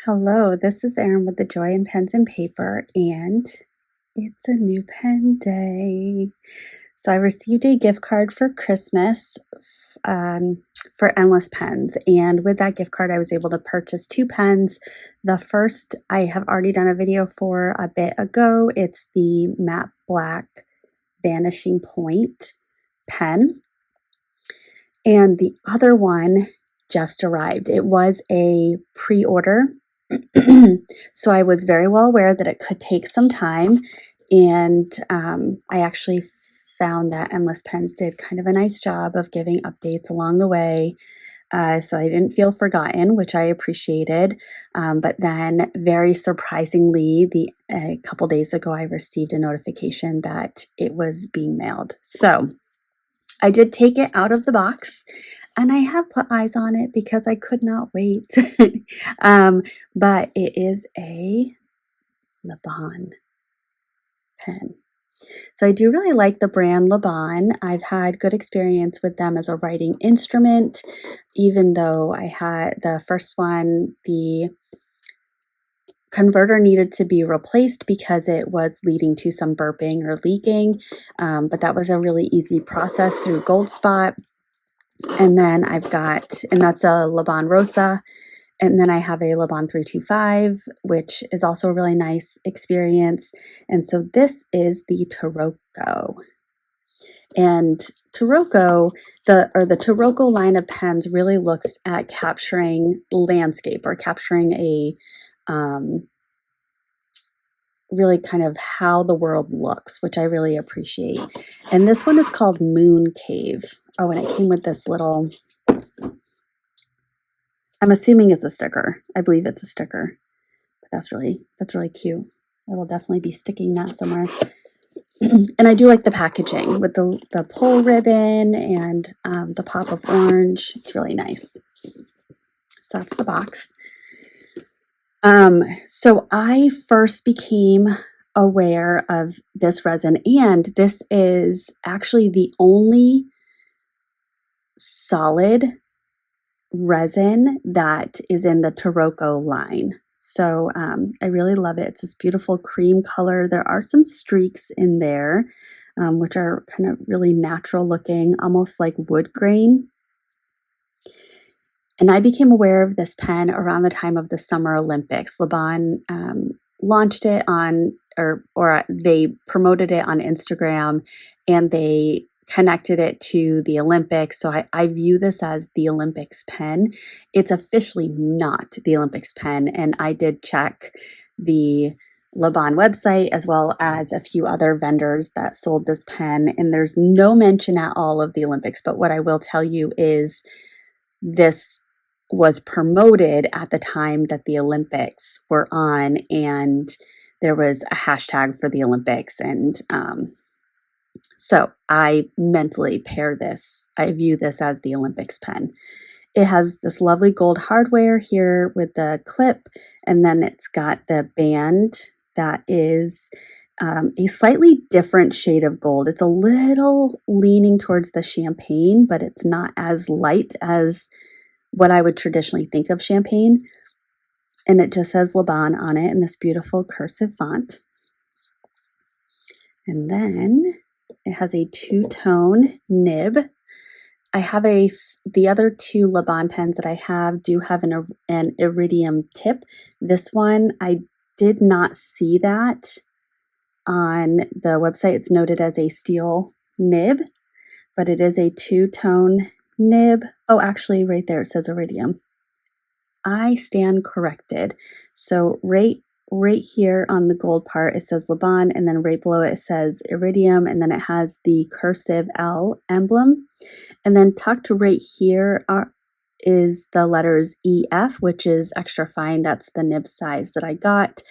Hello, this is Erin with the Joy in Pens and Paper, and it's a new pen day. So I received a gift card for Christmas for Endless Pens, and with that gift card, I was able to purchase two pens. The first I have already done a video for a bit ago. It's the matte black Vanishing Point pen, and the other one just arrived. It was a pre-order. So I was very well aware that it could take some time, and I actually found that Endless Pens did kind of a nice job of giving updates along the way. So I didn't feel forgotten, which I appreciated. But then, very surprisingly, a couple days ago, I received a notification that it was being mailed. So I did take it out of the box, and I have put eyes on it because I could not wait. But it is a Laban pen. So I do really like the brand Laban. I've had good experience with them as a writing instrument, even though I had the first one, the converter needed to be replaced because it was leading to some burping or leaking. But that was a really easy process through Goldspot. And then and that's a Laban Rosa. And then I have a Laban 325, which is also a really nice experience. And so this is the Taroko. And Taroko, the Taroko line of pens really looks at capturing landscape or capturing a really kind of how the world looks, which I really appreciate. And this one is called Moon Cave. Oh, and it came with this little, I'm assuming it's a sticker. I believe it's a sticker. But that's really cute. I will definitely be sticking that somewhere. And I do like the packaging with the pull ribbon and the pop of orange. It's really nice. So that's the box. So I first became aware of this resin, and this is actually the only solid resin that is in the Taroko line. So I really love it. It's this beautiful cream color. There are some streaks in there, which are kind of really natural looking, almost like wood grain. And I became aware of this pen around the time of the Summer Olympics. Laban launched it or they promoted it on Instagram, and they connected it to the Olympics. So I view this as the Olympics pen. It's officially not the Olympics pen. And I did check the Laban website as well as a few other vendors that sold this pen, and there's no mention at all of the Olympics. But what I will tell you is this was promoted at the time that the Olympics were on, and there was a hashtag for the Olympics. And so I mentally I view this as the Olympics pen. It has this lovely gold hardware here with the clip, and then it's got the band that is a slightly different shade of gold. It's a little leaning towards the champagne, but it's not as light as what I would traditionally think of champagne. And it just says Laban on it in this beautiful cursive font. And then it has a two-tone nib. I have the other two Laban pens that I have do have an iridium tip. This one, I did not see that on the website. It's noted as a steel nib, but it is a two-tone nib. Oh, actually right there it says iridium. I stand corrected. So right here on the gold part it says Laban, and then right below it says iridium, and then it has the cursive L emblem, and then tucked right here is the letters EF, which is extra fine. That's the nib size that I got.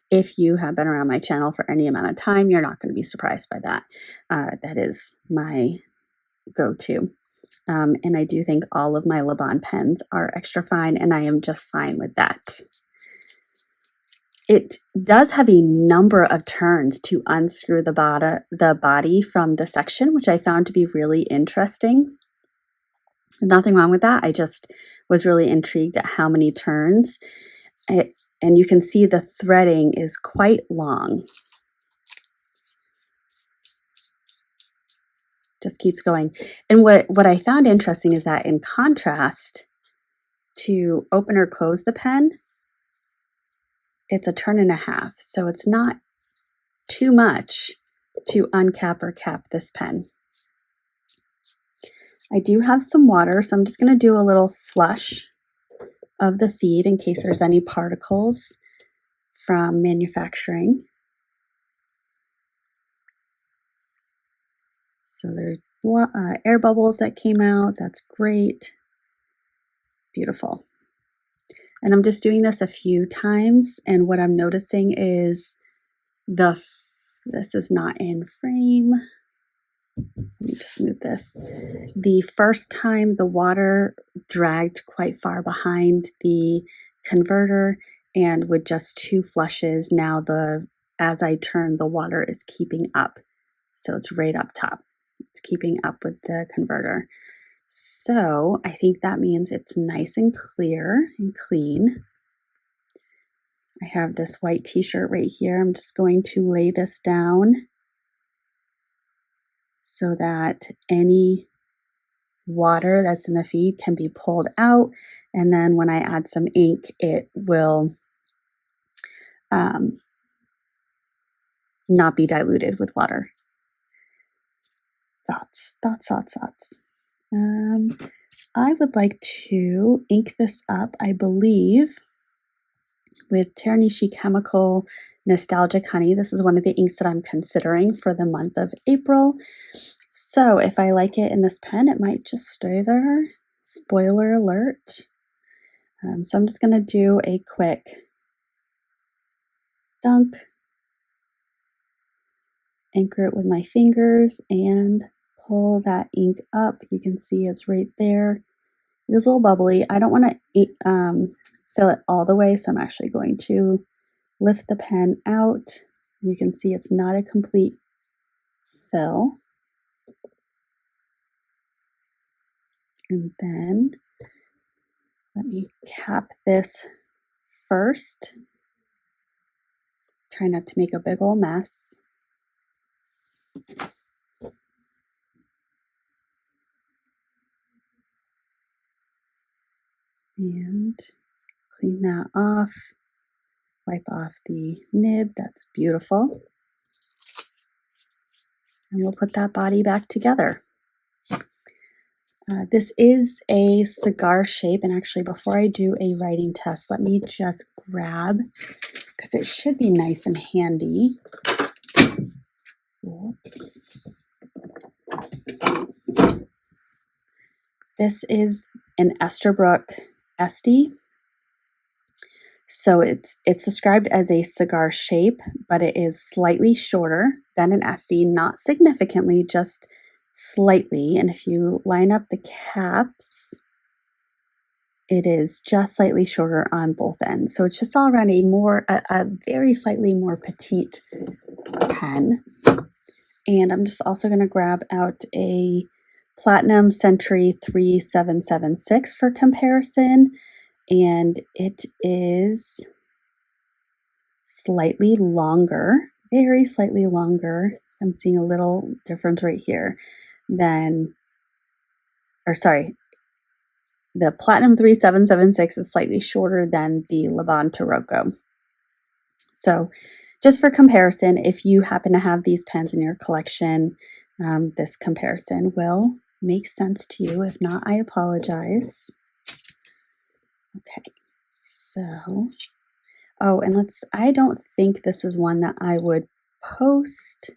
If you have been around my channel for any amount of time, you're not going to be surprised by that. That is my go-to. And I do think all of my Laban pens are extra fine, and I am just fine with that. It does have a number of turns to unscrew the body from the section, which I found to be really interesting. Nothing wrong with that. I just was really intrigued at how many turns. and you can see the threading is quite long. Just keeps going. And what I found interesting is that in contrast to open or close the pen, it's a turn and a half. So it's not too much to uncap or cap this pen. I do have some water, so I'm just going to do a little flush of the feed in case there's any particles from manufacturing. So there's air bubbles that came out. That's great. Beautiful. And I'm just doing this a few times, and what I'm noticing is this is not in frame. Let me just move this. The first time the water dragged quite far behind the converter, and with just 2 flushes, now as I turn, the water is keeping up. So it's right up top. It's keeping up with the converter. So I think that means it's nice and clear and clean. I have this white t-shirt right here. I'm just going to lay this down so that any water that's in the feed can be pulled out. And then when I add some ink, it will not be diluted with water. Thoughts. I would like to ink this up, I believe, with Ternishi Chemical Nostalgic Honey. This is one of the inks that I'm considering for the month of April. So if I like it in this pen, it might just stay there. Spoiler alert. So I'm just going to do a quick dunk, anchor it with my fingers, and pull that ink up. You can see it's right there. It is a little bubbly. I don't want to fill it all the way, so I'm actually going to lift the pen out. You can see it's not a complete fill. And then let me cap this first. Try not to make a big old mess. And clean that off. Wipe off the nib. That's beautiful. And we'll put that body back together. This is a cigar shape, and actually before I do a writing test, let me just grab, because it should be nice and handy. Whoops. This is an Esterbrook Estie. So it's described as a cigar shape, but it is slightly shorter than an Estie, not significantly, just slightly. And if you line up the caps, it is just slightly shorter on both ends. So it's just all around a very slightly more petite pen. And I'm just also going to grab out a Platinum Century 3776 for comparison. And it is slightly longer, very slightly longer. I'm seeing a little difference right here the Platinum 3776 is slightly shorter than the Laban Taroko. So just for comparison, if you happen to have these pens in your collection, this comparison will make sense to you. If not, I apologize. Okay, so, and I don't think this is one that I would post.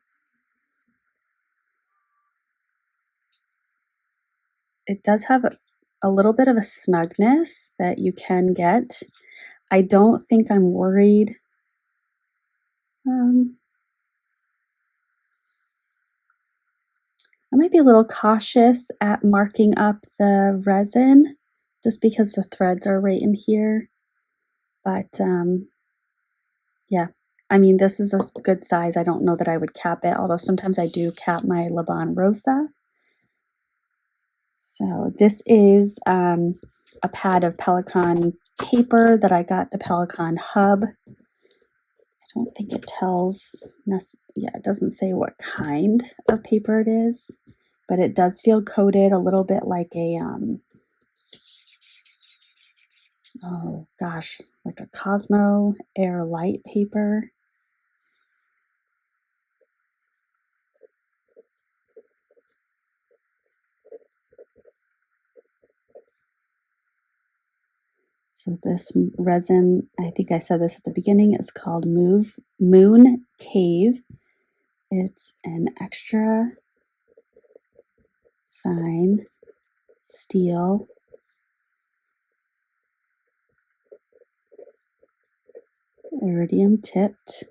It does have a little bit of a snugness that you can get. I don't think I'm worried. I might be a little cautious at marking up the resin just because the threads are right in here. But yeah, I mean, this is a good size. I don't know that I would cap it, although sometimes I do cap my Laban Rosa. So this is a pad of Pelikan paper that I got the Pelican Hub. I don't think it tells, yeah, it doesn't say what kind of paper it is, but it does feel coated a little bit like a, oh gosh, like a Cosmo Air Light paper. So this resin, I think I said this at the beginning, is called Moon Cave. It's an extra fine steel iridium tipped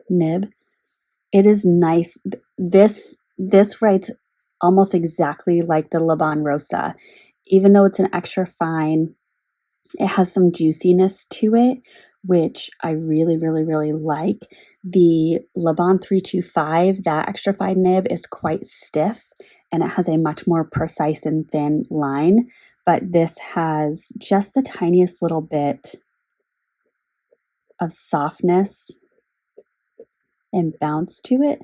nib. It is nice. This writes almost exactly like the Laban Rosa. Even though it's an extra fine, it has some juiciness to it, which I really, really, really like. The Laban 325, that extra fine nib, is quite stiff and it has a much more precise and thin line, but this has just the tiniest little bit of softness and bounce to it.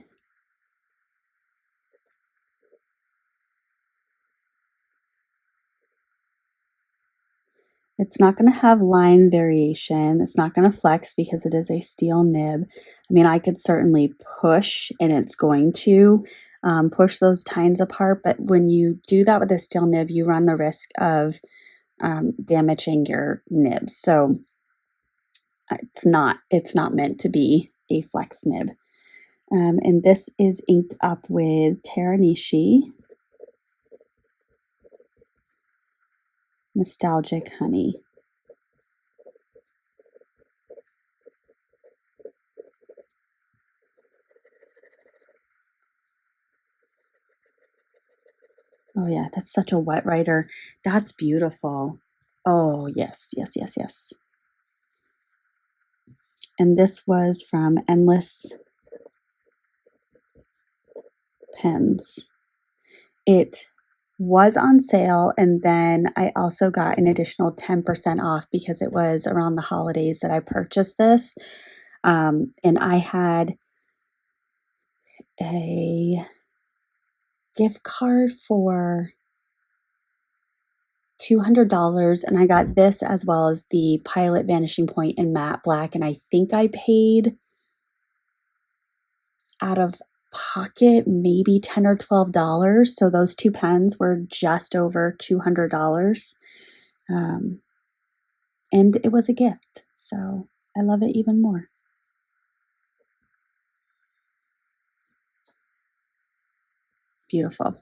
It's not going to have line variation. It's not going to flex because it is a steel nib. I mean, I could certainly push and it's going to push those tines apart, but when you do that with a steel nib, you run the risk of damaging your nibs. So it's not meant to be a flex nib. And this is inked up with Teranishi Nostalgic Honey. Oh yeah, that's such a wet writer. That's beautiful. Oh yes, yes, yes, yes. And this was from Endless Pens. It was on sale, and then I also got an additional 10% off because it was around the holidays that I purchased this. And I had a gift card for $200, and I got this as well as the Pilot Vanishing Point in matte black, and I think I paid out of pocket maybe $10 or $12. So those two pens were just over $200. And it was a gift. So I love it even more. Beautiful.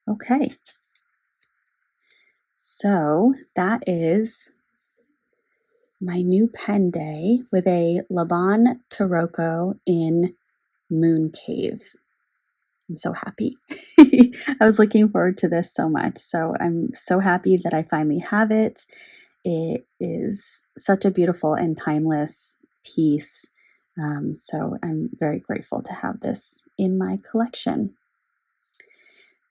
Okay. So that is my new pen day with a Laban Taroko in Moon Cave. I'm so happy. I was looking forward to this so much. So I'm so happy that I finally have it. It is such a beautiful and timeless piece. So I'm very grateful to have this in my collection.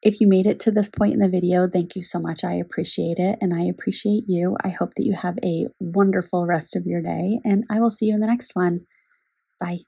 If you made it to this point in the video, thank you so much. I appreciate it, and I appreciate you. I hope that you have a wonderful rest of your day, and I will see you in the next one. Bye.